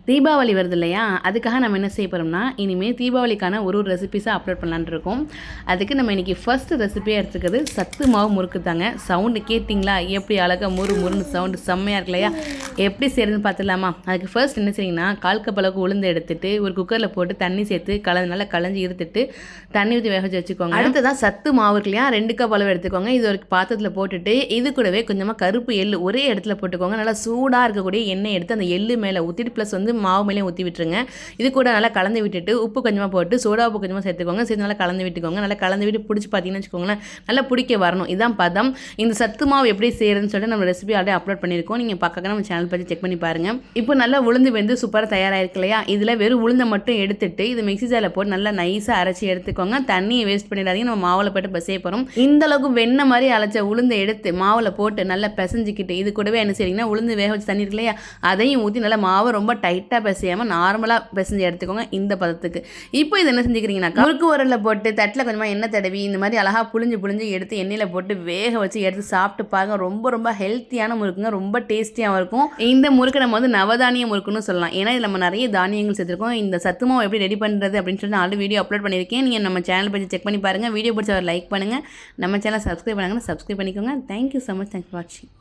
தீபாவளி வருது இல்லையா, அதுக்காக நம்ம என்ன செய்ய போகிறோம்னா இனிமேல் தீபாவளிக்கான ஒரு ரெசிபிஸாக அப்லோட் பண்ணலான்னு இருக்கோம். அதுக்கு நம்ம இன்றைக்கி ஃபஸ்ட்டு ரெசிபியாக எடுத்துக்கிறது சத்து மாவு முறுக்கு தாங்க. சவுண்டு கேட்டிங்களா, எப்படி அழகாக முறுன்னு சவுண்டு செம்மையாக இருக்கு இல்லையா? எப்படி செய்கிறதுன்னு பார்த்துடலாமா? அதுக்கு ஃபர்ஸ்ட் என்ன செய்யுங்கன்னா, 1/4 கப் அளவுக்கு உளுந்து எடுத்துட்டு ஒரு குக்கரில் போட்டு தண்ணி சேர்த்து நல்லா களைஞ்சி இருத்துட்டு தண்ணி ஊற்றி வேக வச்சு வச்சுக்கோங்க. அடுத்ததான் சத்து மாவு இருக்கு இல்லையா, 2 கப் அளவு எடுத்துக்கோங்க. இது ஒரு பாத்திரத்தில் போட்டுட்டு இது கூடவே கொஞ்சமாக கருப்பு எள்ளு ஒரே இடத்துல போட்டுக்கோங்க. நல்லா சூடாக இருக்கக்கூடிய எண்ணெய் எடுத்து அந்த எள்ளு மேலே ஊற்றிட்டு ப்ளஸ் மாவு மேலே ஊற்றி விட்டுருங்க. இது கூட நல்லா கலந்து விட்டுட்டு உப்பு கொஞ்சமாக போட்டு சோடா உப்பு கொஞ்சமாக சேர்த்துக்கோங்க. சேர்த்து நல்லா கலந்து விட்டுக்கோங்க. நல்லா கலந்து விட்டு பிடிச்சி பார்த்தீங்கன்னு வச்சுக்கோங்களேன், நல்லா பிடிக்க வரணும். இதான் பதம். இந்த சத்து மாவு எப்படி செய்யறதுன்னு சொல்லிட்டு நம்ம ரெசிபி ஆல்ரெடி அப்லோட் பண்ணியிருக்கோம். நீங்கள் பார்க்க நம்ம சேனல் பற்றி செக் பண்ணி பாருங்கள். இப்போ நல்லா உளுந்து வெந்து சூப்பராக தயாராகிருக்கு இல்லையா? இதில் வெறும் உளுந்தை மட்டும் எடுத்துட்டு இது மிக்ஸி ஜாரில் போட்டு நல்லா நைஸாக அரைச்சி எடுத்துக்கோங்க. தண்ணியை வேஸ்ட் பண்ணிடாதீங்க. நம்ம மாவில் போட்டு பசைய போகிறோம். இந்த அளவுக்கு வெண்ணெய் மாதிரி அரைச்ச உளுந்தை எடுத்து மாவில் போட்டு நல்லா பிசைஞ்சிக்கிட்டு இது கூடவே என்ன செய்றீங்கன்னா, உளுந்து வேக வச்சு தண்ணி இருக்கு இல்லையா, அதையும் ஊற்றி நல்லா மாவை ரொம்ப டைட்டாக பிசையாமல் நார்மலாக பிசைஞ்சு எடுத்துக்கோங்க இந்த பதத்துக்கு. இப்போ இது என்ன செஞ்சுக்கிறீங்கன்னாக்கா, முறுக்கு உரலில் போட்டு தட்டில் கொஞ்சமாக எண்ணெய் தடவி இந்த மாதிரி அழகாக புளிஞ்சு எடுத்து எண்ணெயில் போட்டு வேக வச்சு எடுத்து சாப்பிட்டு பாருங்க. ரொம்ப ஹெல்த்தியான முறுக்குங்க, ரொம்ப டேஸ்டியாகவும் இருக்கும். இந்த முறுக்கு நம்ம நவதானிய முறுக்குன்னு சொல்லலாம். ஏன்னா இதில் நம்ம நிறைய தானியங்கள் சேர்த்துருக்கோம். இந்த சத்து மாவு எப்படி ரெடி பண்ணுறது அப்படின்னு சொல்லி ஆல்ரெடி வீடியோ அப்லோட் பண்ணியிருக்கேன். நீங்கள் நம்ம சேனல் பற்றி செக் பண்ணி பாருங்கள். வீடியோ பிடிச்ச லைக் பண்ணுங்கள். நம்ம சேனல் சப்ஸ்கிரைப் பண்ணுங்கன்னா சப்ஸ்கிரைப் பண்ணிக்கோங்க. Thank you so much. Thanks for வாட்சிங்.